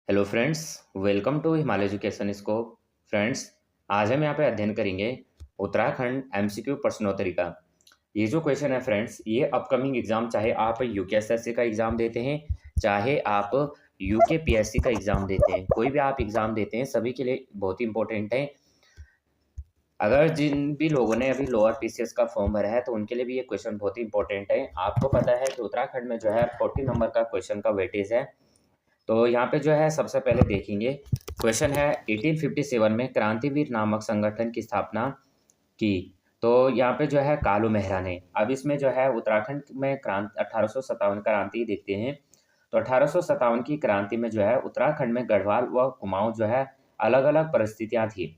Hello friends, welcome to Himalaya education scope. Friends, आज हम यहाँ पे अध्ययन करेंगे उत्तराखंड एमसीक्यू प्रश्नोत्तरी का। ये जो क्वेश्चन है फ्रेंड्स, ये अपकमिंग एग्जाम, चाहे आप यूकेएसएससी का एग्जाम देते हैं, चाहे आप यूकेपीएससी का एग्जाम देते हैं, कोई भी आप एग्जाम देते हैं, सभी के लिए बहुत ही इंपॉर्टेंट है। अगर जिन भी लोगों ने अभी लोअर पीसीएस का फॉर्म भरा है तो उनके लिए भी ये क्वेश्चन बहुत ही इंपॉर्टेंट है। आपको पता है कि उत्तराखंड में जो है 40 नंबर का क्वेश्चन का वेटेज है। तो यहाँ पे जो है सबसे पहले देखेंगे, क्वेश्चन है 1857 में क्रांतिवीर नामक संगठन की स्थापना की। तो यहाँ पे जो है कालू मेहरा ने। अब इसमें जो है उत्तराखंड में 1857 क्रांति देखते हैं। तो 1857 की क्रांति में जो है उत्तराखंड में गढ़वाल व कुमाऊं जो है अलग अलग परिस्थितियां थी।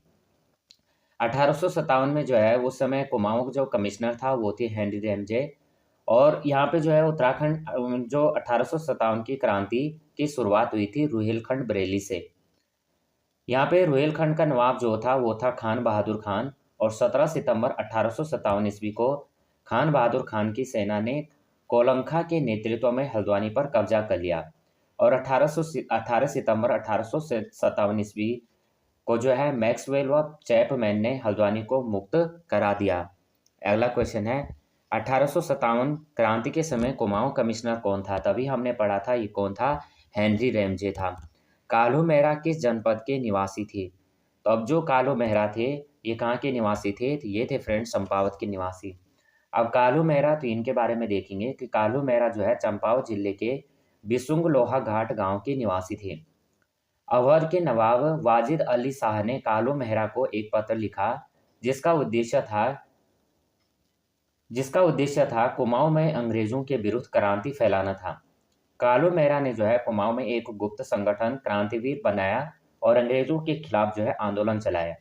1857 में जो है उस समय कुमाऊं जो कमिश्नर था वो थे हेनरी रैमजे। और यहाँ पे जो है उत्तराखंड जो 1857 की क्रांति की शुरुआत हुई थी रुहेलखंड बरेली से। यहाँ पे रुहेलखंड का नवाब जो था वो था खान बहादुर खान। और 17 सितंबर 1857 ईस्वी को खान बहादुर खान की सेना ने कोलंखा के नेतृत्व में हल्द्वानी पर कब्जा कर लिया। और 18 सितंबर 1857 ईस्वी को जो है मैक्सवेल व चैपमैन ने हल्द्वानी को मुक्त करा दिया। अगला क्वेश्चन है 1857 क्रांति के समय कुमाऊं कमिश्नर कौन था? तभी हमने पढ़ा था, ये कौन था? हेनरी रैमजे था। कालू मेहरा किस जनपद के निवासी थे? तो अब जो कालू मेहरा थे ये कहाँ के निवासी थे? तो ये थे फ्रेंड्स चंपावत के निवासी। अब कालू मेहरा, तो इनके बारे में देखेंगे कि कालू मेहरा जो है चंपावत जिले के बिसुंग लोहा घाट गांव के निवासी थे। अवध के नवाब वाजिद अली शाह ने कालू मेहरा को एक पत्र लिखा जिसका उद्देश्य था कुमाऊं में अंग्रेजों के विरुद्ध क्रांति फैलाना था। कालू मेहरा ने जो है कुमाऊं में एक गुप्त संगठन क्रांतिवीर बनाया और अंग्रेजों के खिलाफ जो है आंदोलन चलाया।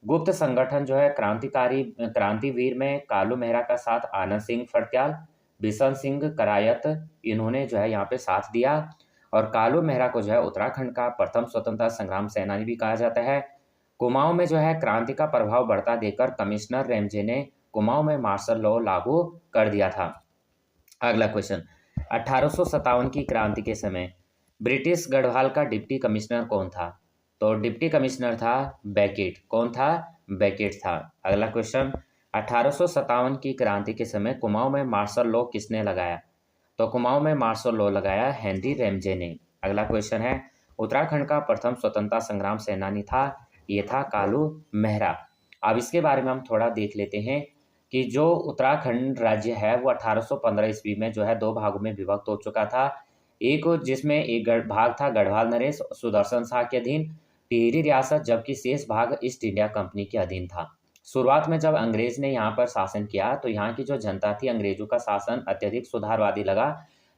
गुप्त संगठन जो है क्रांतिवीर में कालू मेहरा का साथ आनंद सिंह फड़त्याल, बिशन सिंह करायत, इन्होंने जो है यहाँ पे साथ दिया। और कालू मेहरा को जो है उत्तराखंड का प्रथम स्वतंत्रता संग्राम सेनानी भी कहा जाता है। कुमाऊं में जो है क्रांति का प्रभाव बढ़ता देखकर कमिश्नर रैमजे ने कुमाऊं में मार्शल लॉ लागू कर दिया था। अगला क्वेश्चन, 1857 की क्रांति के समय ब्रिटिश गढ़वाल का डिप्टी कमिश्नर कौन था? तो डिप्टी कमिश्नर था बेकेट। कौन था? बेकेट था। अगला क्वेश्चन, 1857 की क्रांति के समय कुमाऊं में मार्शल लॉ किसने लगाया? तो कुमाऊं में मार्शल लॉ लगाया हेनरी रैमजे ने। अगला क्वेश्चन है, उत्तराखंड का प्रथम स्वतंत्रता संग्राम सेनानी था, ये था कालू मेहरा। अब इसके बारे में हम थोड़ा देख लेते हैं कि जो उत्तराखंड राज्य है वो 1815 ईस्वी में जो है दो भागों में विभक्त हो चुका था। एक जिसमें एक भाग था गढ़वाल नरेश सुदर्शन शाह के अधीन टिहरी रियासत, जबकि शेष भाग ईस्ट इंडिया कंपनी के अधीन था। शुरुआत में जब अंग्रेज ने यहाँ पर शासन किया तो यहाँ की जो जनता थी अंग्रेजों का शासन अत्यधिक सुधारवादी लगा।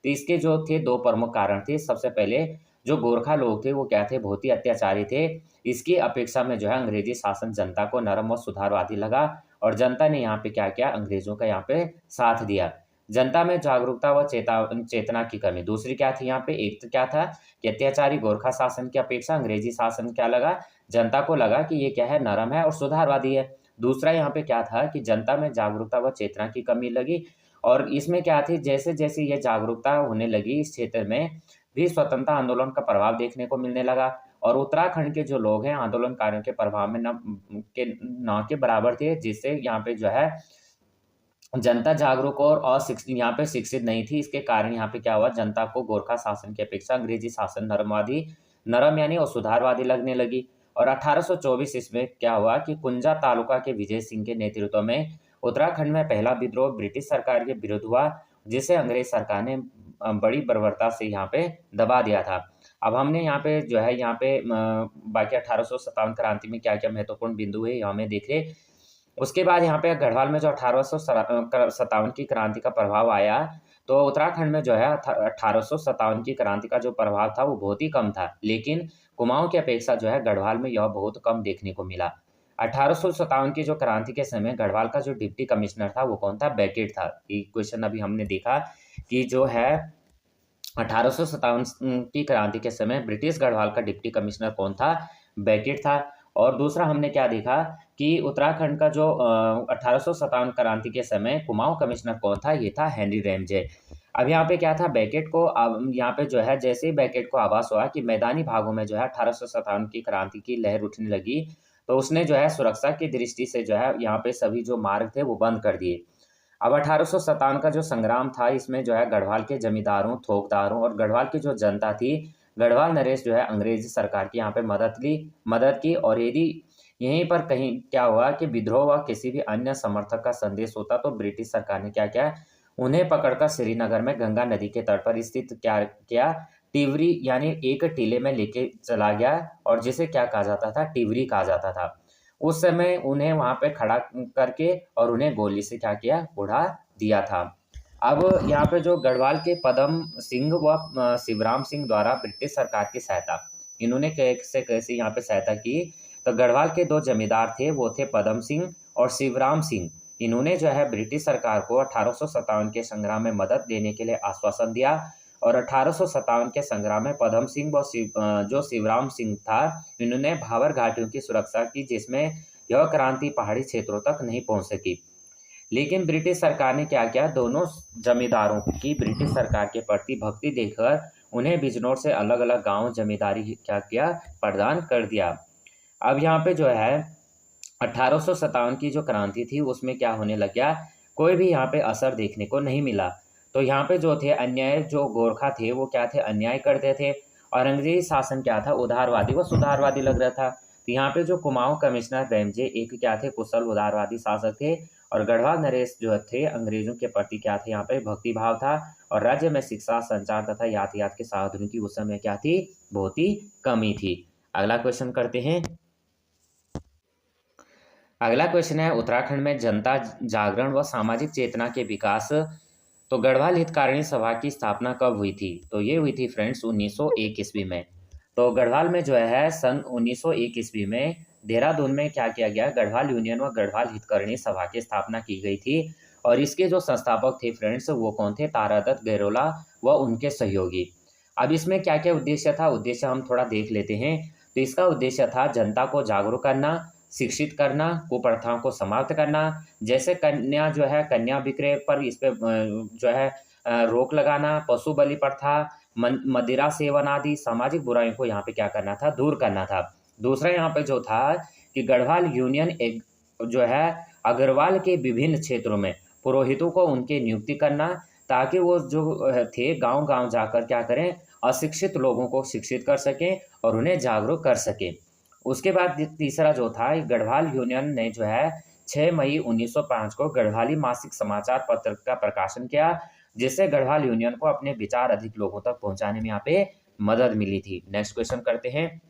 तो इसके जो थे दो प्रमुख कारण थे। सबसे पहले जो गोरखा लोग थे वो क्या थे? बहुत ही अत्याचारी थे। इसकी अपेक्षा में जो है अंग्रेजी शासन जनता को नरम और सुधारवादी लगा और जनता ने यहाँ पे क्या किया? अंग्रेजों का यहाँ पे साथ दिया। जनता में जागरूकता व चेतना की कमी। दूसरी क्या थी यहाँ पे? एक तो क्या था कि अत्याचारी गोरखा शासन की अपेक्षा अंग्रेजी शासन क्या लगा? जनता को लगा कि ये क्या है? नरम है और सुधारवादी है। दूसरा यहाँ पे क्या था कि जनता में जागरूकता व चेतना की कमी लगी। और इसमें क्या थी, जैसे जैसे ये जागरूकता होने लगी इस क्षेत्र में भी स्वतंत्रता आंदोलन का प्रभाव देखने को मिलने लगा। और उत्तराखंड के जो लोग हैं आंदोलनकारियों के प्रभाव में न के बराबर थे, जिससे यहाँ पे जो है जनता जागरूक और अशिक्षित यहाँ पे शिक्षित नहीं थी। इसके कारण यहाँ पे क्या हुआ? जनता को गोरखा शासन की अपेक्षा अंग्रेजी शासन नरम यानी और सुधारवादी लगने लगी। और 1824 इसमें क्या हुआ कि कुंजा तालुका के विजय सिंह के नेतृत्व में उत्तराखंड में पहला विद्रोह ब्रिटिश सरकार के विरुद्ध हुआ, जिसे अंग्रेज सरकार ने बड़ी बर्बरता से यहाँ पे दबा दिया था। अब हमने यहाँ पे जो है बाकी 1857 क्रांति में क्या क्या महत्वपूर्ण बिंदु है हमें देख ले। उसके बाद यहाँ पे गढ़वाल में जो 1857 की क्रांति का प्रभाव आया, तो उत्तराखंड में जो है 1857 की क्रांति का जो प्रभाव था वो बहुत ही कम था, लेकिन कुमाऊं की अपेक्षा जो है गढ़वाल में यह बहुत कम देखने को मिला। 1857 की जो क्रांति के समय गढ़वाल का जो डिप्टी कमिश्नर था वो कौन था? बेकेट था। ये क्वेश्चन अभी हमने देखा कि जो है 1857 की क्रांति के समय ब्रिटिश गढ़वाल का डिप्टी कमिश्नर कौन था? बेकेट था। और दूसरा हमने क्या देखा कि उत्तराखंड का जो 1857 क्रांति के समय कुमाऊं कमिश्नर कौन था? ये था हेनरी रैमजे। अब यहाँ पे क्या था, बेकेट को अब यहाँ पे जो है जैसे ही बेकेट को आभास हुआ कि मैदानी भागों में जो है 1857 की क्रांति की लहर उठने लगी, तो उसने जो है सुरक्षा की दृष्टि से जो है यहाँ पे सभी जो मार्ग थे वो बंद कर दिए। अब 1857 का जो संग्राम था, इसमें जो है गढ़वाल के जमींदारों, थोकदारों और गढ़वाल की जो जनता थी, गढ़वाल नरेश जो है अंग्रेजी सरकार की यहाँ पे मदद की। और यदि यहीं पर कहीं क्या हुआ कि विद्रोह व किसी भी अन्य समर्थक का संदेश होता, तो ब्रिटिश सरकार ने क्या किया, उन्हें पकड़कर श्रीनगर में गंगा नदी के तट पर स्थित क्या किया, टिवरी यानी एक टीले में लेके चला गया, और जिसे क्या कहा जाता था, टिवरी कहा जाता था। उस समय उन्हें वहां पे खड़ा करके और उन्हें गोली से क्या किया, उड़ा दिया था। अब यहाँ पे जो गढ़वाल के पदम सिंह व शिवराम सिंह द्वारा ब्रिटिश सरकार की सहायता, इन्होंने कैसे कैसे यहाँ पे सहायता की, तो गढ़वाल के दो जमींदार थे, वो थे पदम सिंह और शिवराम सिंह। इन्होंने जो है ब्रिटिश सरकार को 1857 के संग्राम में मदद देने के लिए आश्वासन दिया। और 1857 के संग्राम में पदम सिंह व जो शिवराम सिंह था, इन्होंने भावर घाटियों की सुरक्षा की, जिसमें यह क्रांति पहाड़ी क्षेत्रों तक नहीं पहुंच सकी। लेकिन ब्रिटिश सरकार ने क्या किया, दोनों जमींदारों की ब्रिटिश सरकार के प्रति भक्ति देखकर उन्हें बिजनौर से अलग अलग गांव जमींदारी क्या किया, प्रदान कर दिया। अब यहाँ पे जो है 1857 की जो क्रांति थी, उसमें क्या होने लग गया, कोई भी यहाँ पे असर देखने को नहीं मिला। तो यहाँ पे जो थे अन्याय, जो गोरखा थे वो क्या थे, अन्याय करते थे, और अंग्रेजी शासन क्या था, उदारवादी व सुधारवादी लग रहा था। तो यहाँ पे जो कुमाऊं कमिश्नर रैमजे एक क्या थे, कुशल उदारवादी शासक थे, और गढ़वाल नरेश जो थे अंग्रेजों के प्रति क्या थे, यहाँ पे भक्ति भाव था। और राज्य में शिक्षा, संचार तथा यातायात के साधनों की उस समय क्या थी, बहुत ही कमी थी। अगला क्वेश्चन करते हैं। अगला क्वेश्चन है, उत्तराखंड में जनता जागरण व सामाजिक चेतना के विकास। तो गढ़वाल हितकारिणी सभा की स्थापना कब हुई थी, तो ये हुई थी फ्रेंड्स 1901 ईस्वी में। तो गढ़वाल में जो है सन 1901 ईस्वी में देहरादून में क्या किया गया, गढ़वाल यूनियन व गढ़वाल हितकारिणी सभा की स्थापना की गई थी। और इसके जो संस्थापक थे फ्रेंड्स, वो कौन थे, तारादत्त गैरोला व उनके सहयोगी। अब इसमें क्या क्या उद्देश्य था, उद्देश्य हम थोड़ा देख लेते हैं। तो इसका उद्देश्य था जनता को जागरूक करना, शिक्षित करना, कुप्रथाओं को समाप्त करना, जैसे कन्या जो है, कन्या विक्रय पर इस पे जो है रोक लगाना, पशु बलि प्रथा, मदिरा सेवन आदि सामाजिक बुराइयों को यहाँ पे क्या करना था, दूर करना था। दूसरा यहाँ पे जो था कि गढ़वाल यूनियन एक जो है अग्रवाल के विभिन्न क्षेत्रों में पुरोहितों को उनके नियुक्ति करना, ताकि वो जो थे गांव गांव जाकर क्या करें, अशिक्षित लोगों को शिक्षित कर सकें और उन्हें जागरूक कर सकें। उसके बाद तीसरा जो था, गढ़वाल यूनियन ने जो है 6 मई 1905 को गढ़वाली मासिक समाचार पत्र का प्रकाशन किया, जिससे गढ़वाल यूनियन को अपने विचार अधिक लोगों तक पहुंचाने में यहाँ पे मदद मिली थी। नेक्स्ट क्वेश्चन करते हैं।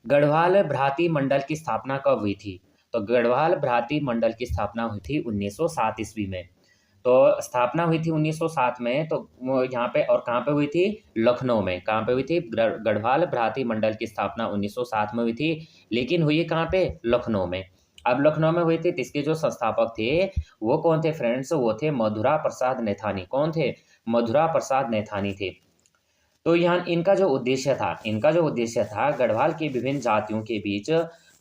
गढ़वाल भ्रांति मंडल की स्थापना कब हुई थी, तो गढ़वाल भ्रांति मंडल की स्थापना हुई थी 1907 ईस्वी में। तो स्थापना हुई थी 1907 में, तो वो यहाँ पे और कहाँ पे हुई थी, लखनऊ में। कहाँ पे हुई थी, गढ़वाल भ्रांति मंडल की स्थापना 1907 में हुई थी, लेकिन हुई कहाँ पे, लखनऊ में। अब लखनऊ में हुई थी, तो इसके जो संस्थापक थे वो कौन थे फ्रेंड्स, वो थे मधुरा प्रसाद नैथानी। कौन थे, मधुरा प्रसाद नैथानी थे। तो यहाँ इनका जो उद्देश्य था गढ़वाल की विभिन्न जातियों के बीच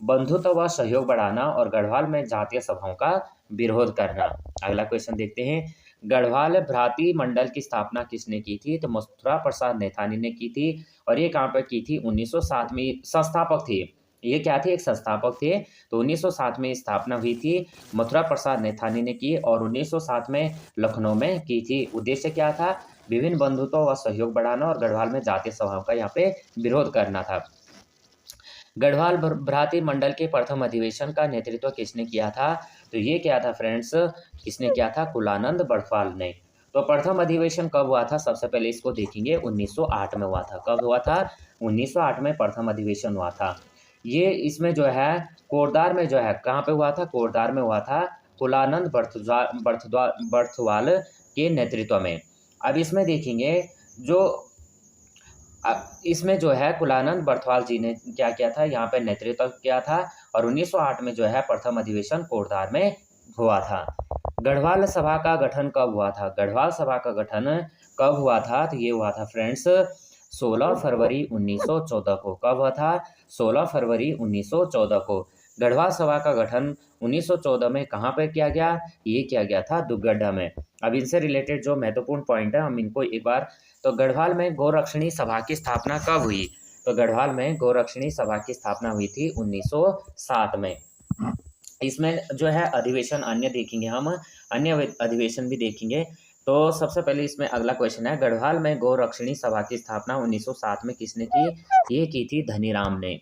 बंधुत्व व सहयोग बढ़ाना और गढ़वाल में जातीय सभाओं का विरोध करना। अगला क्वेश्चन देखते हैं। गढ़वाल भ्रांति मंडल की स्थापना किसने की थी, तो मथुरा प्रसाद नैथानी ने की थी। और ये कहाँ पर की थी, 1907 में। संस्थापक थे ये, क्या थे, एक संस्थापक थे। तो 1907 में स्थापना हुई थी, मथुरा प्रसाद नैथानी ने की, और 1907 में लखनऊ में की थी। उद्देश्य क्या था, विभिन्न बंधुत्व व सहयोग बढ़ाना और गढ़वाल में जातीय सभाओं का यहाँ पे विरोध करना था। गढ़वाल भ्रांति मंडल के प्रथम अधिवेशन का नेतृत्व किसने किया था, तो ये क्या था फ्रेंड्स, किसने किया था, कुलानंद बड़फाल ने। तो प्रथम अधिवेशन कब हुआ था, सबसे पहले इसको देखेंगे, 1908 में हुआ था। कब हुआ था, 1908 में प्रथम अधिवेशन हुआ था। ये इसमें जो है कोरदार में जो है, कहाँ पे हुआ था, कोरदार में हुआ था, कुलानंद बड़थवाल के नेतृत्व में। अब इसमें देखेंगे जो इसमें जो है कुलानंद बड़थवाल जी ने क्या किया था, यहाँ पे नेतृत्व किया था। और 1908 में जो है प्रथम अधिवेशन कोरदार में हुआ था। गढ़वाल सभा का गठन कब हुआ था, गढ़वाल सभा का गठन कब हुआ था, तो ये हुआ था फ्रेंड्स 16 फरवरी 1914 को। कब हुआ था, 16 फरवरी 1914 को। गढ़वाल सभा का गठन 1914 में कहाँ पर किया गया, ये किया गया था दुगड्डा में। अब इनसे रिलेटेड जो महत्वपूर्ण पॉइंट है हम इनको एक बार, तो गढ़वाल में गौरक्षणी सभा की स्थापना कब हुई? तो गढ़वाल में गौरक्षणी सभा की स्थापना हुई थी 1907 में। इसमें जो है अधिवेशन अन्य देखेंगे हम, अन्य अधिवेशन भी देखेंगे। तो सबसे पहले इसमें अगला क्वेश्चन है, गढ़वाल में गौरक्षणी सभा की स्थापना 1907 में किसने की? ये की थी धनीराम ने।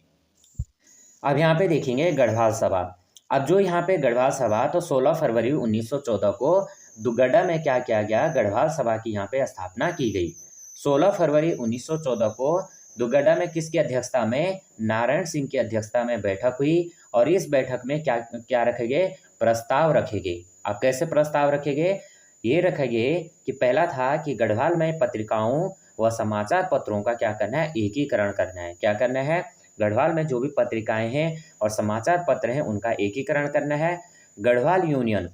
अब यहाँ पे देखेंगे गढ़वाल सभा। अब जो यहाँ पे गढ़वाल सभा, तो 16 फरवरी 1914 को दुगड्डा में क्या किया गया? गढ़वाल सभा की यहाँ पे स्थापना की गई। 16 फरवरी 1914 को दुगड्डा में किसकी अध्यक्षता में? नारायण सिंह की अध्यक्षता में बैठक हुई और इस बैठक में क्या क्या रखे गए? प्रस्ताव रखे गए। अब कैसे प्रस्ताव रखे गए? ये रखे गए कि पहला था कि गढ़वाल में पत्रिकाओं व समाचार पत्रों का क्या करना है? एकीकरण करना है। क्या करना है? गढ़वाल में जो भी पत्रिकाएं हैं और समाचार पत्र हैं उनका एकीकरण करना है। गढ़वाल यूनियन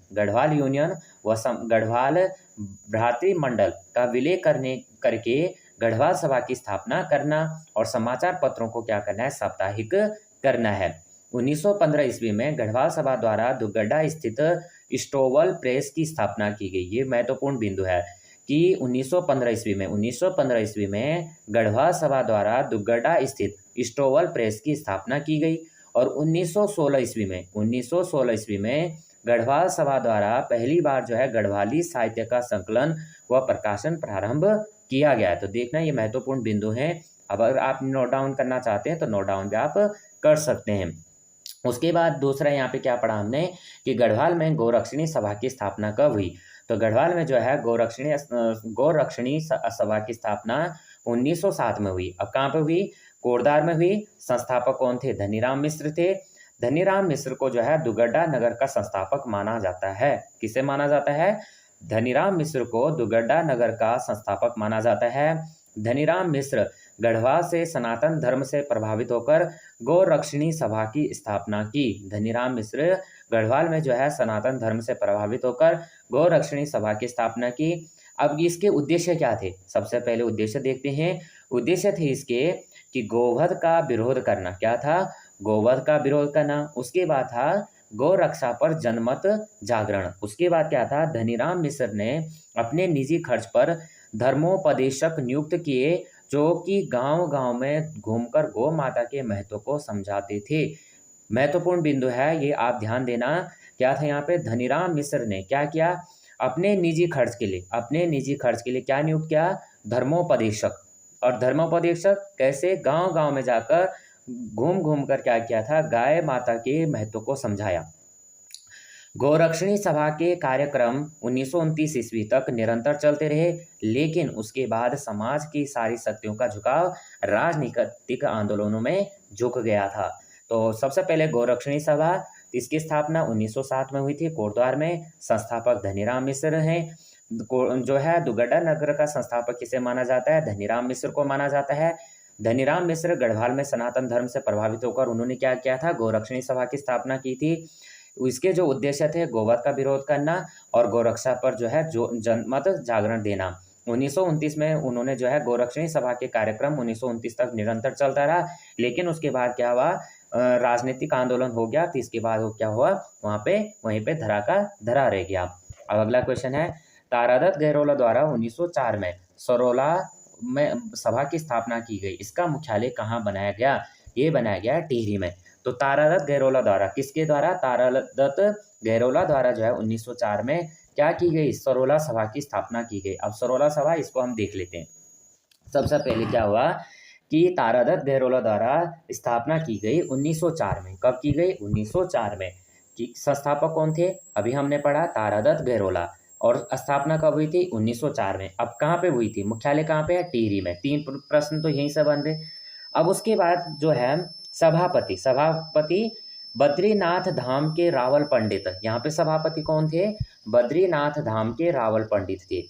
व गढ़वाल भ्रातृ मंडल का विलय करके गढ़वाल सभा की स्थापना करना और समाचार पत्रों को क्या करना है? साप्ताहिक करना है। 1915 ईस्वी में गढ़वाल सभा द्वारा दुगड्डा स्थित स्टोवल प्रेस की स्थापना की गई। ये महत्वपूर्ण बिंदु है कि 1915 ईस्वी में गढ़वाल सभा द्वारा दुगड्डा स्थित स्टोवल प्रेस की स्थापना की गई और 1916 ईस्वी में गढ़वाल सभा द्वारा पहली बार जो है गढ़वाली साहित्य का संकलन व प्रकाशन प्रारंभ किया गया है। तो देखना ये महत्वपूर्ण बिंदु हैं। अब अगर आप नोट डाउन करना चाहते हैं तो नोट डाउन भी आप कर सकते हैं। उसके बाद दूसरा यहाँ पे क्या पढ़ा हमने कि गढ़वाल में गौरक्षणी सभा की स्थापना कब हुई? तो गढ़वाल में जो है गौरक्षणी सभा की स्थापना 1907 में हुई। अब कहाँ पे हुई? कोटद्वार में हुई। संस्थापक कौन थे? धनीराम मिश्र थे। धनीराम मिश्र को जो है दुगड्डा नगर का संस्थापक माना जाता है। किसे माना जाता है? धनीराम मिश्र को दुगड्डा नगर का संस्थापक माना जाता है। धनीराम मिश्र गढ़वाल से सनातन धर्म से प्रभावित होकर गौरक्षणी सभा की स्थापना की। धनीराम मिश्र गढ़वाल में जो है सनातन धर्म से प्रभावित होकर गौरक्षणी सभा की स्थापना की। अब इसके उद्देश्य क्या थे? सबसे पहले उद्देश्य देखते हैं। उद्देश्य थे इसके कि गोवध का विरोध करना। क्या था? गोवध का विरोध करना। उसके बाद था गौरक्षा पर जनमत जागरण। उसके बाद क्या था? धनीराम मिश्र ने अपने निजी खर्च पर धर्मोपदेशक नियुक्त किए जो कि गांव-गांव में घूमकर गौ माता के महत्व को समझाते थे। महत्वपूर्ण बिंदु है ये, आप ध्यान देना। क्या था यहाँ पे? धनीराम मिश्र ने क्या किया? अपने निजी खर्च के लिए क्या नियुक्त किया? धर्मोपदेशक। और धर्मोपदेशक कैसे? गांव-गांव में जाकर घूम कर क्या किया था? गाय माता के महत्व को समझाया। गौरक्षणी सभा के कार्यक्रम 1929 ईस्वी तक निरंतर चलते रहे, लेकिन उसके बाद समाज की सारी शक्तियों का झुकाव राजनीतिक आंदोलनों में झुक गया था। तो सबसे पहले गौरक्षणी सभा, इसकी स्थापना 1907 में हुई थी कोटद्वार में। संस्थापक धनीराम मिश्र हैं। जो है दुगड्डा नगर का संस्थापक किसे माना जाता है? धनीराम मिश्र को माना जाता है। धनीराम मिश्र गढ़वाल में सनातन धर्म से प्रभावित होकर उन्होंने क्या किया था? गौरक्षणी सभा की स्थापना की थी। इसके जो उद्देश्य थे गोवध का विरोध करना और गौरक्षा पर जो है जो जनमत जागरण देना। 1929 में उन्होंने जो है गौरक्षणी सभा के कार्यक्रम 1929 तक निरंतर चलता रहा, लेकिन उसके बाद क्या हुआ? राजनीतिक आंदोलन हो गया। तो इसके बाद वो क्या हुआ? वहीं पे धरा का धरा रह गया। अब अगला क्वेश्चन है, तारादत्त गहरोला द्वारा 1904 में सरोला में सभा की स्थापना की गई। इसका मुख्यालय कहाँ बनाया गया? ये बनाया गया टिहरी में। तो तारादत्त गहरोला द्वारा, किसके द्वारा? तारादत्त गहरोला द्वारा जो है 1904 में क्या की गई? सरोला सभा की स्थापना की गई। अब सरोला सभा, इसको हम देख लेते हैं। सबसे पहले क्या हुआ कि तारादत्त गहरोला द्वारा स्थापना की गई 1904 में। कब की गई? 1904 में। कि संस्थापक कौन थे? अभी हमने पढ़ा तारादत्त गहरोला। और स्थापना कब हुई थी? 1904 में। अब कहाँ पे हुई थी? मुख्यालय कहाँ पे है? टिहरी में। 3 प्रश्न तो यहीं से बन रहे। अब उसके बाद जो है सभापति बद्रीनाथ धाम के रावल पंडित। यहाँ पे सभापति कौन थे? बद्रीनाथ धाम के रावल पंडित थे।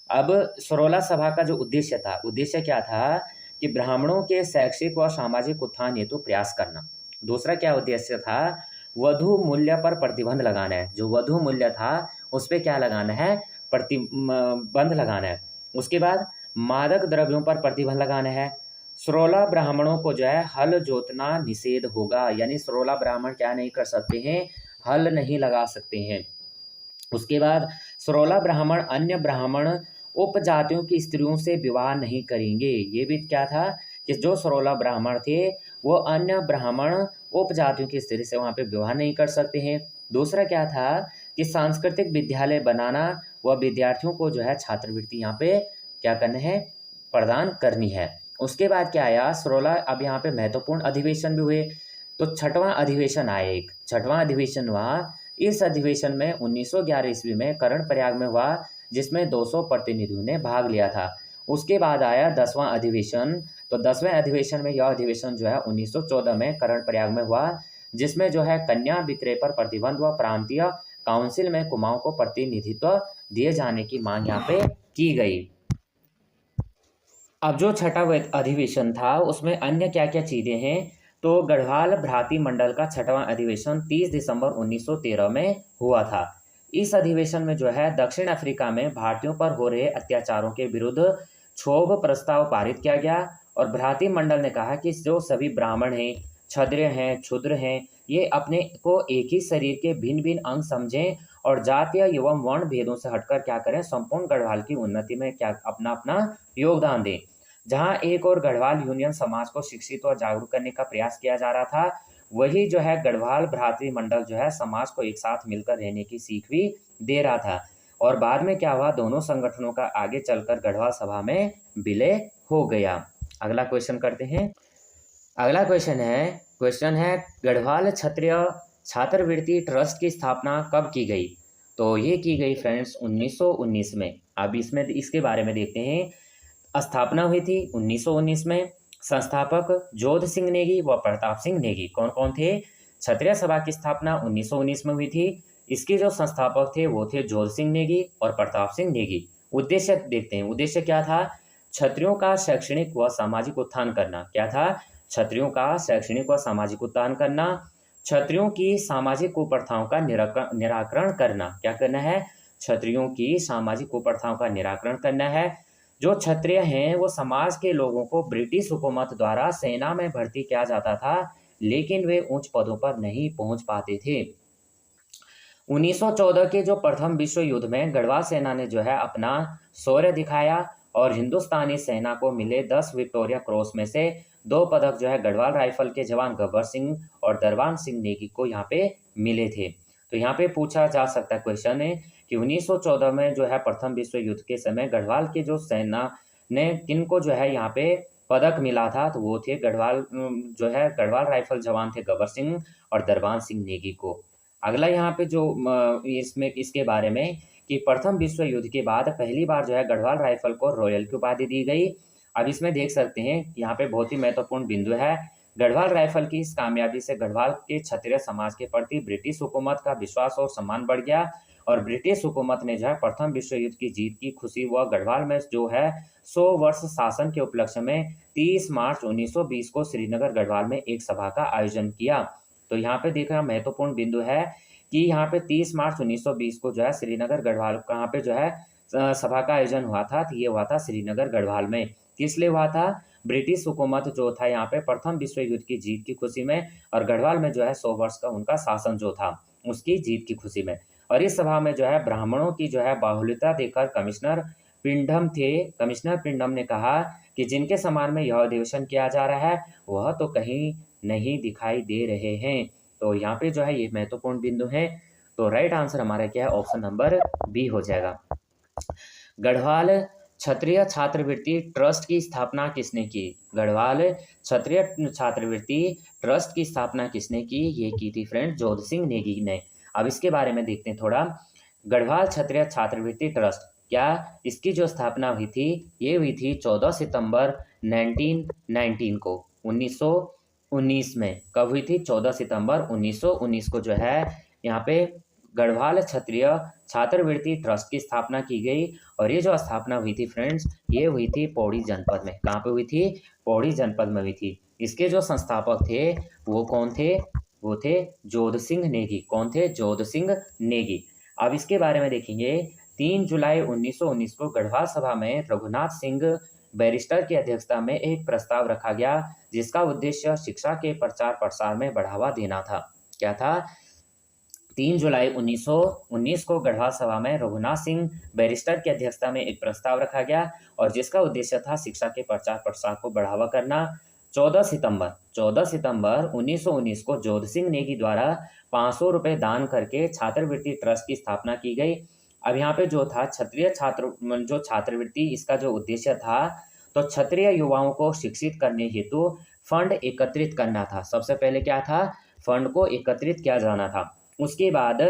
अब सरोला सभा का जो उद्देश्य था, उद्देश्य क्या था कि ब्राह्मणों के शैक्षिक व सामाजिक उत्थान हेतु प्रयास करना। दूसरा क्या उद्देश्य था? वधु मूल्य पर प्रतिबंध लगाना है। जो वधु मूल्य था उस पर क्या लगाना है? प्रतिबंध लगाना है। उसके बाद मादक द्रव्यों पर प्रतिबंध लगाना है। सरोला ब्राह्मणों को जो है हल जोतना निषेध होगा, यानी सरोला ब्राह्मण क्या नहीं कर सकते हैं? हल नहीं लगा सकते हैं। उसके बाद सरोला ब्राह्मण अन्य ब्राह्मण उपजातियों की स्त्रियों से विवाह नहीं करेंगे। ये भी क्या था कि जो सरोला ब्राह्मण थे वो अन्य ब्राह्मण उपजातियों की स्त्री से वहाँ पे विवाह नहीं कर सकते हैं। दूसरा क्या था कि सांस्कृतिक विद्यालय बनाना व विद्यार्थियों को जो है छात्रवृत्ति यहाँ पे क्या करना है, प्रदान करनी है। उसके बाद क्या आया, सरोला अब यहाँ पे महत्वपूर्ण अधिवेशन भी हुए। तो छठवां अधिवेशन आया, एक छठवां अधिवेशन हुआ। इस अधिवेशन में 1911 ईस्वी में कर्ण प्रयाग में हुआ, जिसमें 200 प्रतिनिधियों ने भाग लिया था। उसके बाद आया 10वां अधिवेशन। तो 10वें अधिवेशन में यह अधिवेशन जो है 1914 में कर्ण प्रयाग में हुआ, जिसमें जो है कन्या विक्रय पर प्रतिबंध व प्रांतीय काउंसिल में कुमाऊं को प्रतिनिधित्व दिए जाने की मांग यहाँ पे की गई। अब जो छठा अधिवेशन था उसमें अन्य क्या क्या चीज़ें हैं, तो गढ़वाल भ्रांति मंडल का छठवां अधिवेशन 30 दिसंबर 1913 में हुआ था। इस अधिवेशन में जो है दक्षिण अफ्रीका में भारतीयों पर हो रहे अत्याचारों के विरुद्ध क्षोभ प्रस्ताव पारित किया गया और भ्रांति मंडल ने कहा कि जो सभी ब्राह्मण हैं, क्षत्रिय हैं, क्षुद्र हैं, ये अपने को एक ही शरीर के भिन्न भिन्न अंग समझें और जातीय एवं वर्ण भेदों से हटकर क्या करें, संपूर्ण गढ़वाल की उन्नति में क्या अपना अपना योगदान दें। जहाँ एक और गढ़वाल यूनियन समाज को शिक्षित और जागरूक करने का प्रयास किया जा रहा था, वही जो है गढ़वाल भ्रातृ मंडल जो है समाज को एक साथ मिलकर रहने की सीख भी दे रहा था। और बाद में क्या हुआ, दोनों संगठनों का आगे चलकर गढ़वाल सभा में विलय हो गया। अगला क्वेश्चन करते हैं। अगला क्वेश्चन है गढ़वाल क्षत्रिय छात्रवृत्ति ट्रस्ट की स्थापना कब की गई। तो ये की गई फ्रेंड्स 1919 में। अब इसमें इसके बारे में देखते हैं। स्थापना हुई थी 1919 में। संस्थापक जोध सिंह नेगी व प्रताप सिंह नेगी कौन कौन थे। क्षत्रिय सभा की स्थापना 1919 में हुई थी। इसके जो संस्थापक थे वो थे जोध सिंह नेगी और प्रताप सिंह नेगी। उद्देश्य देखते हैं, उद्देश्य क्या था, क्षत्रियों का शैक्षणिक व सामाजिक उत्थान करना। क्या था, क्षत्रियों का शैक्षणिक व सामाजिक उत्थान करना, क्षत्रियों की सामाजिक कुप्रथाओं का निराकरण करना। क्या करना है, क्षत्रियों की सामाजिक कुप्रथाओं का निराकरण करना है। जो क्षत्रिय हैं वो समाज के लोगों को ब्रिटिश हुकूमत द्वारा सेना में भर्ती किया जाता था, लेकिन वे उच्च पदों पर नहीं पहुंच पाते थे। 1914 के जो प्रथम विश्व युद्ध में गढ़वाल सेना ने जो है अपना शौर्य दिखाया और हिंदुस्तानी सेना को मिले 10 विक्टोरिया क्रॉस में से 2 पदक जो है गढ़वाल राइफल के जवान गब्बर सिंह और दरबान सिंह नेगी को यहाँ पे मिले थे। तो यहाँ पे पूछा जा सकता है क्वेश्चन है कि 1914 में जो है प्रथम विश्व युद्ध के समय गढ़वाल के जो सेना ने किनको जो है यहाँ पे पदक मिला था, तो वो थे गढ़वाल जो है गढ़वाल राइफल जवान थे गब्बर सिंह और दरबान सिंह नेगी को। अगला यहाँ पे जो इसमें इसके बारे में कि प्रथम विश्व युद्ध के बाद पहली बार जो है गढ़वाल राइफल को रॉयल की उपाधि दी गई। अब इसमें देख सकते हैं यहाँ पे बहुत ही महत्वपूर्ण बिंदु है। गढ़वाल राइफल की इस कामयाबी से गढ़वाल के क्षत्रिय समाज के प्रति ब्रिटिश हुकूमत का विश्वास और सम्मान बढ़ गया और ब्रिटिश हुकूमत ने जो है प्रथम विश्व युद्ध की जीत की खुशी व गढ़वाल में जो है 100 वर्ष शासन के उपलक्ष्य में 30 मार्च 1920 को श्रीनगर गढ़वाल में एक सभा का आयोजन किया। तो यहाँ पे देखना महत्वपूर्ण बिंदु है कि यहाँ पे 30 मार्च 1920 को जो है श्रीनगर गढ़वाल कहाँ पे जो है सभा का आयोजन हुआ था। तो ये हुआ था श्रीनगर गढ़वाल में। किस लिए हुआ था, ब्रिटिश हुकूमत जो था यहाँ पे प्रथम विश्व युद्ध की जीत की खुशी में और गढ़वाल में जो है 100 वर्ष का उनका शासन जो था उसकी जीत की खुशी में। और इस सभा में जो है ब्राह्मणों की जो है बाहुल्यता देखकर कमिश्नर पिंडम ने कहा कि जिनके सम्मान में यह अधिवेशन किया जा रहा है वह तो कहीं नहीं दिखाई दे रहे हैं। तो यहाँ पे जो है ये महत्वपूर्ण बिंदु है। तो राइट आंसर हमारा क्या है, ऑप्शन नंबर बी हो जाएगा। गढ़वाल क्षत्रिय छात्रवृत्ति ट्रस्ट की स्थापना किसने की। गढ़वाल क्षत्रिय छात्रवृत्ति ट्रस्ट की स्थापना किसने की, ये की थी फ्रेंड जोध सिंह नेगी ने। अब इसके बारे में देखते हैं थोड़ा। गढ़वाल क्षत्रिय छात्रवृत्ति ट्रस्ट, क्या इसकी जो स्थापना हुई थी ये हुई थी 14 सितंबर 1919 को 1919 में। कब हुई थी, 14 सितंबर 1919 को जो है यहाँ पे गढ़वाल क्षत्रिय छात्रवृत्ति ट्रस्ट की स्थापना की गई। और ये जो स्थापना हुई थी फ्रेंड्स ये हुई थी पौड़ी जनपद में। कहाँ पे हुई थी, पौड़ी जनपद में हुई थी। इसके जो संस्थापक थे वो कौन थे, वो थे जोध सिंह नेगी। कौन थे, जोध सिंह नेगी। अब इसके बारे में देखेंगे। 3 जुलाई 1919 को गढ़वाल सभा में रघुनाथ सिंह बैरिस्टर की अध्यक्षता में एक प्रस्ताव रखा गया जिसका उद्देश्य शिक्षा के प्रचार प्रसार में बढ़ावा देना था। क्या था, 3 जुलाई 1919 को गढ़वाल सभा में रघुनाथ सिंह बैरिस्टर की अध्यक्षता में एक प्रस्ताव रखा गया और जिसका उद्देश्य था शिक्षा के प्रचार प्रसार को बढ़ावा करना। 14 सितंबर 1919 को जोध सिंह नेगी द्वारा 500 रुपये दान करके छात्रवृत्ति ट्रस्ट की स्थापना की गई। अब यहाँ पे जो था छात्रवृत्ति, इसका जो उद्देश्य था तो क्षत्रिय युवाओं को शिक्षित करने हेतु फंड एकत्रित करना था। सबसे पहले क्या था, फंड को एकत्रित किया जाना था। उसके बाद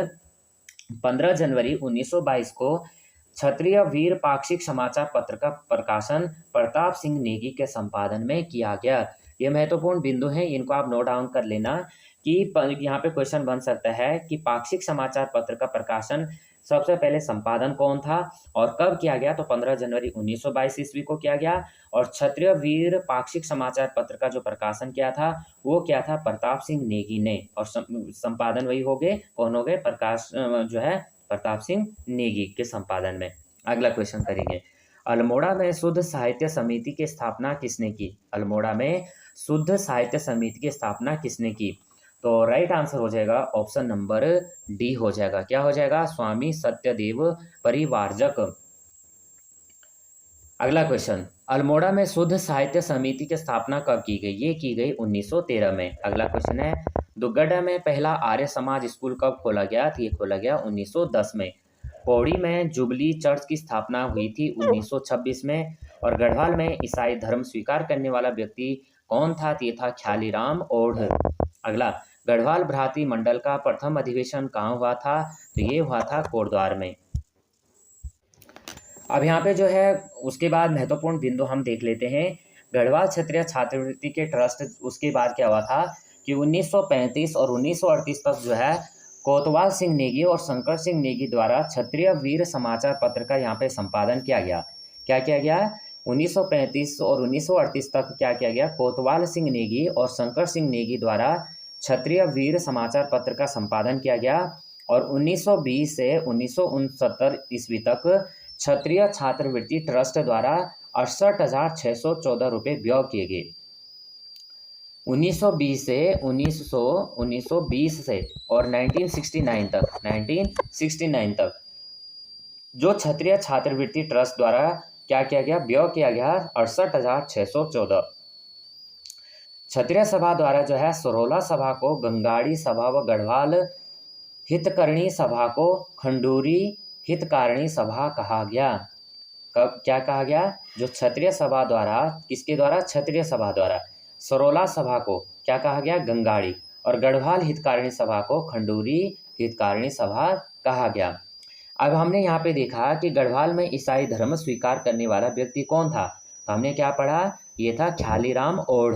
15 जनवरी 1922 को क्षत्रिय वीर पाक्षिक समाचार पत्र का प्रकाशन प्रताप सिंह नेगी के संपादन में किया गया। ये महत्वपूर्ण बिंदु हैं, इनको आप नोट डाउन कर लेना कि यहाँ पे क्वेश्चन बन सकता है कि पाक्षिक समाचार पत्र का प्रकाशन सबसे पहले संपादन कौन था और कब किया गया, तो 15 जनवरी 1922 ईस्वी को किया गया। और क्षत्रिय वीर पाक्षिक समाचार पत्र का जो प्रकाशन किया था वो क्या था, प्रताप सिंह नेगी ने। और संपादन वही हो गए, कौन हो गए, प्रकाश जो है प्रताप सिंह नेगी के संपादन में। अगला क्वेश्चन करेंगे, अल्मोड़ा में शुद्ध साहित्य समिति की स्थापना किसने की? अल्मोड़ा में शुद्ध साहित्य समिति की स्थापना किसने की? तो राइट आंसर हो जाएगा ऑप्शन नंबर डी हो जाएगा। क्या हो जाएगा, स्वामी सत्यदेव परिवारजक। अगला क्वेश्चन, अल्मोड़ा में शुद्ध साहित्य समिति की स्थापना कब की गई? ये की गई 1913 में। अगला क्वेश्चन है, दुग्गड़ा में पहला आर्य समाज स्कूल कब खोला गया? तो ये खोला गया 1910 में। पौड़ी में जुबली चर्च की स्थापना हुई थी 1926 में। और गढ़वाल में ईसाई धर्म स्वीकार करने वाला व्यक्ति कौन था? तो ये था ख्यालीराम ओढ़। अगला, गढ़वाल भ्रातृ मंडल का प्रथम अधिवेशन कहाँ हुआ था? तो ये हुआ था कोटद्वार में। अब यहाँ पे जो है उसके बाद महत्वपूर्ण बिंदु हम देख लेते हैं। गढ़वाल क्षत्रिय छात्रवृत्ति के ट्रस्ट, उसके बाद क्या हुआ था कि 1935 और 1938 तक जो है कोतवाल सिंह नेगी और शंकर सिंह नेगी द्वारा क्षत्रिय वीर समाचार पत्र का यहाँ पे संपादन किया गया। क्या किया गया? 1935 और 1938 तक क्या किया गया? कोतवाल सिंह नेगी और शंकर सिंह नेगी द्वारा क्षत्रिय वीर समाचार पत्र का संपादन किया गया। और 1920 से 1969 ईस्वी तक क्षत्रिय छात्रवृत्ति ट्रस्ट द्वारा 68,614 रुपये व्यय किए गए। 1920 से 1920 से और 1969 तक जो क्षत्रिय छात्रवृत्ति ट्रस्ट द्वारा क्या किया गया? व्यय किया गया 68,614। क्षत्रिय सभा द्वारा जो है सरोला सभा को गंगाड़ी सभा व गढ़वाल हितकरणी सभा को खंडूरी हितकारिणी सभा कहा गया। कब क्या कहा गया? जो क्षत्रिय सभा द्वारा, किसके द्वारा? क्षत्रिय सभा द्वारा सरोला सभा को क्या कहा गया? गंगाड़ी। और गढ़वाल हितकारिणी सभा को खंडूरी हितकारिणी सभा कहा गया। अब हमने यहाँ पे देखा कि गढ़वाल में ईसाई धर्म स्वीकार करने वाला व्यक्ति कौन था? तो हमने क्या पढ़ा? ये था ख्यालीराम ओढ़।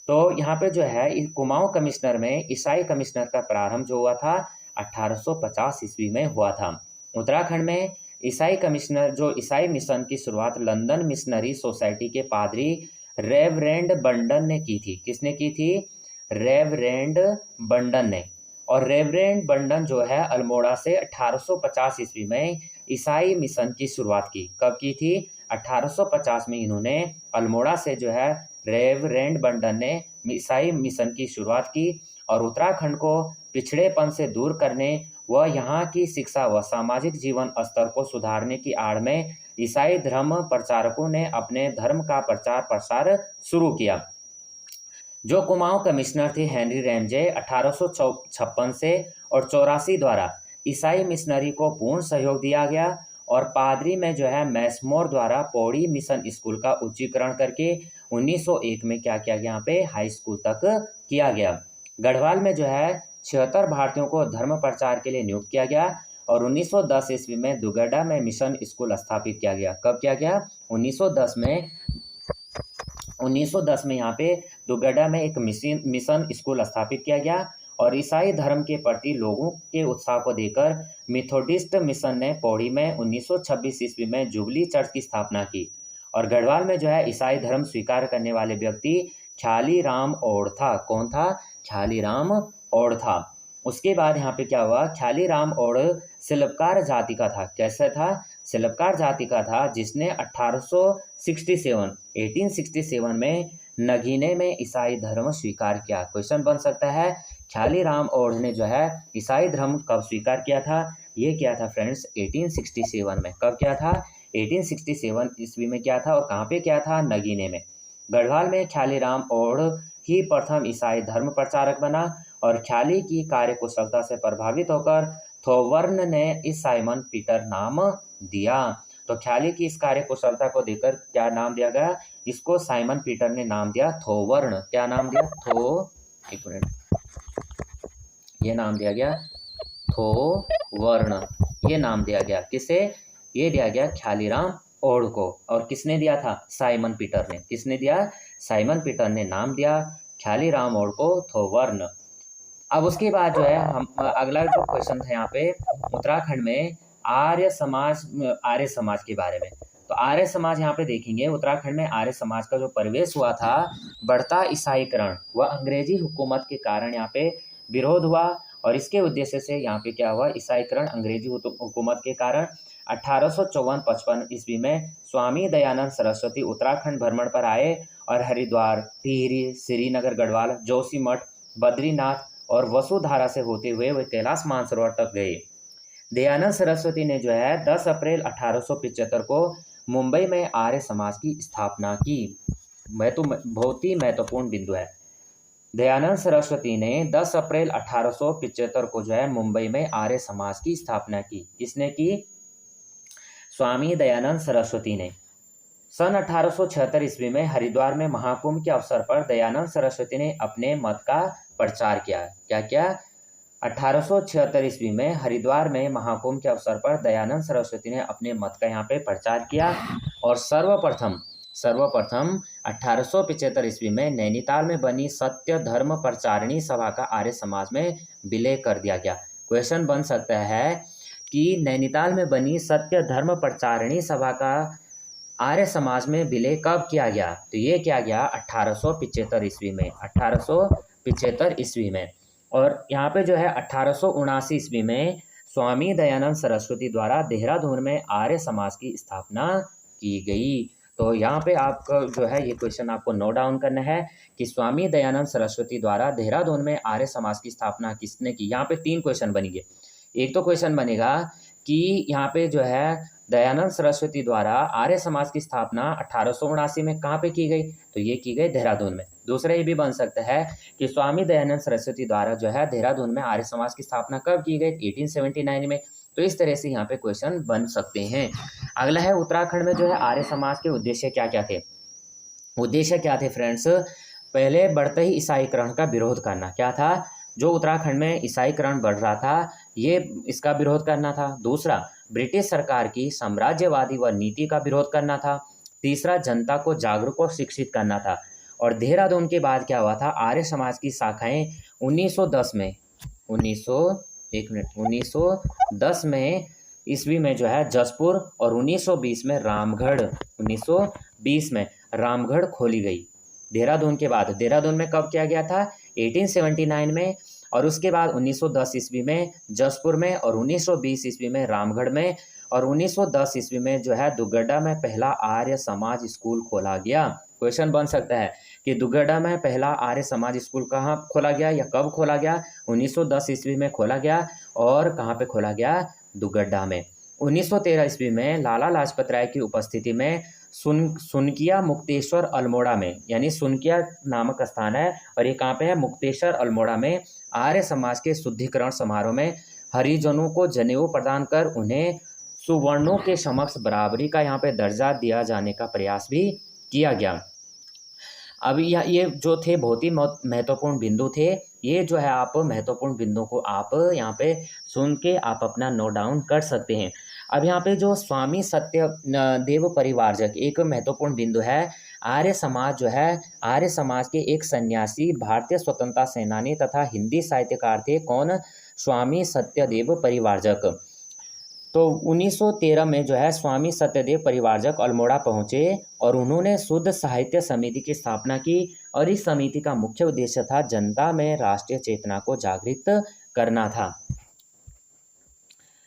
तो यहाँ पे जो है कुमाऊं कमिश्नर में ईसाई कमिश्नर का प्रारंभ जो हुआ था 1850 ईस्वी में हुआ था। उत्तराखंड में ईसाई कमिश्नर, जो ईसाई मिशन की शुरुआत लंदन मिशनरी सोसाइटी के पादरी रेवरेंड बंडन ने की थी। किसने की थी? रेवरेंड बंडन ने। और रेवरेंड बंडन जो है अल्मोड़ा से 1850 ईस्वी में ईसाई मिशन की शुरुआत की। कब की थी? 1850 में इन्होंने अल्मोड़ा से जो है रेवरेंड बंडन ने ईसाई मिशन की शुरुआत की। और उत्तराखंड को पिछड़ेपन से दूर करने व यहाँ की शिक्षा व सामाजिक जीवन स्तर को सुधारने की आड़ में ईसाई धर्म प्रचारकों ने अपने धर्म का प्रचार प्रसार शुरू किया। जो कुमाऊं कमिश्नर थे हेनरी रैमजे 1856 से और 84 द्वारा ईसाई मिशनरी को पूर्ण सहयोग दिया गया। और पादरी में जो है मैसमोर द्वारा पौड़ी मिशन स्कूल का उच्चीकरण करके 1901 में क्या किया गया? यहाँ पे हाई स्कूल तक किया गया। गढ़वाल में जो है 76 भारतीयों को धर्म प्रचार के लिए नियुक्त किया गया। और 1910 ईस्वी में दुगड्डा में मिशन स्कूल स्थापित किया गया। कब किया गया? 1910 में यहाँ पे दुगड्डा में एक मिशन स्कूल स्थापित किया गया। और ईसाई धर्म के प्रति लोगों के उत्साह को देकर मेथोडिस्ट मिशन ने पौड़ी में 1926 ईस्वी में जुबली चर्च की स्थापना की। और गढ़वाल में जो है ईसाई धर्म स्वीकार करने वाले व्यक्ति ख्यालीराम ओढ़ था। कौन था? ख्यालीराम ओढ़ था। उसके बाद यहाँ पे क्या हुआ? ख्यालीराम ओढ़ सिलबकार जाति का था। कैसे था? सिलबकार जाति का था, जिसने 1867 में नगीने में ईसाई धर्म स्वीकार किया। क्वेश्चन बन सकता है ख्याली राम ओढ़ ने जो है ईसाई धर्म कब स्वीकार किया था? ये किया था फ्रेंड्स 1867 में। कब किया था? 1867 ईस्वी में किया था। और कहाँ पे किया था? नगीने में। गढ़वाल में ख्याली राम ओढ़ ही प्रथम ईसाई धर्म प्रचारक बना और ख्याली की कार्यकुशलता से प्रभावित होकर थोवर्न ने इस साइमन पीटर नाम दिया। तो ख्याली की इस कार्यकुशलता को देखकर क्या नाम दिया गया? इसको साइमन पीटर ने नाम दिया थोवर्न। क्या नाम दिया? एक मिनट, ये नाम दिया गया थोवर्ण। ये नाम दिया गया किसे? ये दिया गया ख्यालीराम ओढ़ को। और किसने दिया था? साइमन पीटर ने। किसने दिया? साइमन पीटर ने नाम दिया ख्यालीराम ओढ़ को थोवर्ण। अब उसके बाद जो है हम अगला जो क्वेश्चन था यहाँ पे उत्तराखंड में आर्य समाज के बारे में। तो आर्य समाज यहाँ पे देखेंगे, उत्तराखंड में आर्य समाज का जो प्रवेश हुआ था, बढ़ता ईसाईकरण व अंग्रेजी हुकूमत के कारण यहाँ पे विरोध हुआ। और इसके उद्देश्य से यहाँ पे क्या हुआ? ईसाईकरण अंग्रेजी हुकूमत के कारण 1854-55 ईस्वी में स्वामी दयानंद सरस्वती उत्तराखंड भ्रमण पर आए और हरिद्वार, टिहरी, श्रीनगर, गढ़वाल, जोशीमठ, बद्रीनाथ और वसुधारा से होते हुए वे कैलाश मानसरोवर तक गए। दयानंद सरस्वती ने जो है 10 अप्रैल 1875 को मुंबई में आर्य समाज की स्थापना की। बहुत ही महत्वपूर्ण बिंदु है। दयानंद सरस्वती ने 10 अप्रैल 1875 को जो है मुंबई में आर्य समाज की स्थापना की। किसने की? स्वामी दयानंद सरस्वती ने। सन 1876 ईस्वी में हरिद्वार में महाकुंभ के अवसर पर दयानंद सरस्वती ने अपने मत का प्रचार किया। क्या क्या? 1876 ईस्वी में हरिद्वार में महाकुंभ के अवसर पर दयानंद सरस्वती ने अपने मत का यहाँ पे प्रचार किया। और सर्वप्रथम 1875 ईस्वी में नैनीताल में बनी सत्य धर्म प्रचारिणी सभा का आर्य समाज में विलय कर दिया गया। क्वेश्चन बन सकता है कि नैनीताल में बनी सत्य धर्म प्रचारिणी सभा का आर्य समाज में विलय कब किया गया? तो ये किया गया 1875 ईस्वी में। 1875 ईस्वी में। और यहाँ पे जो है 1879 ईस्वी में स्वामी दयानंद सरस्वती द्वारा देहरादून में आर्य समाज की स्थापना की गई। तो यहाँ पे आपका जो है ये क्वेश्चन आपको नोट डाउन करना है कि स्वामी दयानंद सरस्वती द्वारा देहरादून में आर्य समाज की स्थापना किसने की? यहाँ पे 3 क्वेश्चन बनेंगे। एक तो क्वेश्चन बनेगा कि यहाँ पे जो है दयानंद सरस्वती द्वारा आर्य समाज की स्थापना 1879 में कहाँ पे की गई? तो ये की गई देहरादून में। दूसरा ये भी बन सकता है कि स्वामी दयानंद सरस्वती द्वारा जो है देहरादून में आर्य समाज की स्थापना कब की गई? 1879 में। तो इस तरह से यहाँ पे क्वेश्चन बन सकते हैं। अगला है उत्तराखंड में जो है आर्य समाज के उद्देश्य क्या क्या थे? उद्देश्य क्या थे फ्रेंड्स? पहले बढ़ते ही ईसाईकरण का विरोध करना। क्या था? जो उत्तराखंड में ईसाईकरण बढ़ रहा था, ये इसका विरोध करना था। दूसरा, ब्रिटिश सरकार की साम्राज्यवादी व नीति का विरोध करना था। तीसरा, जनता को जागरूक और शिक्षित करना था। और देहरादून के बाद क्या हुआ था? आर्य समाज की शाखाएं 1910 में 1910 में ईस्वी में जो है जसपुर और 1920 में रामगढ़ 1920 में रामगढ़ खोली गई। देहरादून के बाद देहरादून में कब किया गया था? 1879 में। और उसके बाद 1910 ईस्वी में जसपुर में और 1920 ईस्वी में रामगढ़ में। और 1910 ईस्वी में जो है दुगड्डा में पहला आर्य समाज स्कूल खोला गया। क्वेश्चन बन सकता है कि दुगड्डा में पहला आर्य समाज स्कूल कहाँ खोला गया या कब खोला गया? 1910 ईस्वी में खोला गया। और कहाँ पे खोला गया? दुगड्डा में। 1913 ईस्वी में लाला लाजपत राय की उपस्थिति में सुनकिया मुक्तेश्वर अल्मोड़ा में, यानी सुनकिया नामक स्थान है और ये कहाँ पे है? मुक्तेश्वर अल्मोड़ा में आर्य समाज के शुद्धिकरण समारोह में हरिजनों को जनेऊ प्रदान कर उन्हें सुवर्णों के समक्ष बराबरी का यहाँ पे दर्जा दिया जाने का प्रयास भी किया गया। अब ये जो थे बहुत ही महत्वपूर्ण बिंदु थे। ये जो है आप महत्वपूर्ण बिंदुओं को आप यहाँ पे सुन के आप अपना नोट डाउन कर सकते हैं। अब यहाँ पे जो स्वामी सत्य देव परिवारजक एक महत्वपूर्ण बिंदु है। आर्य समाज जो है, आर्य समाज के एक सन्यासी भारतीय स्वतंत्रता सेनानी तथा हिंदी साहित्यकार थे। कौन? स्वामी सत्यदेव परिवारजक। तो 1913 में जो है स्वामी सत्यदेव परिवारजक अल्मोड़ा पहुँचे और उन्होंने शुद्ध साहित्य समिति की स्थापना की। और इस समिति का मुख्य उद्देश्य था जनता में राष्ट्रीय चेतना को जागृत करना था।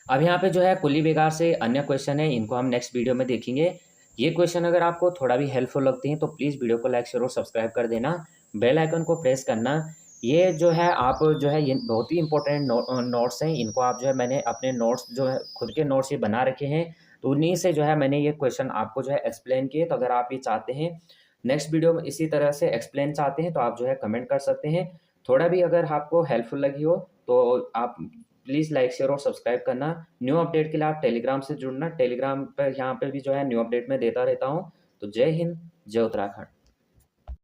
अब यहाँ पे जो है कुली बेगार से अन्य क्वेश्चन है, इनको हम नेक्स्ट वीडियो में देखेंगे। ये क्वेश्चन अगर आपको थोड़ा भी हेल्पफुल लगते हैं तो प्लीज़ वीडियो को लाइक शेयर और सब्सक्राइब कर देना। बेल आइकन को प्रेस करना ये जो है आप जो है ये बहुत ही इम्पोर्टेंट नोट्स हैं। इनको आप जो है मैंने अपने नोट्स जो है खुद के नोट्स ये बना रखे हैं। तो उन्हीं से जो है मैंने ये क्वेश्चन आपको जो है एक्सप्लेन किए। तो अगर आप ये चाहते हैं नेक्स्ट वीडियो में इसी तरह से एक्सप्लेन चाहते हैं तो आप जो है कमेंट कर सकते हैं। थोड़ा भी अगर आपको हेल्पफुल लगी हो तो आप प्लीज़ लाइक शेयर और सब्सक्राइब करना। न्यू अपडेट के लिए आप टेलीग्राम से जुड़ना। टेलीग्राम पर यहाँ पे भी जो है न्यू अपडेट मैं देता रहता हूँ। तो जय हिंद, जय उत्तराखंड।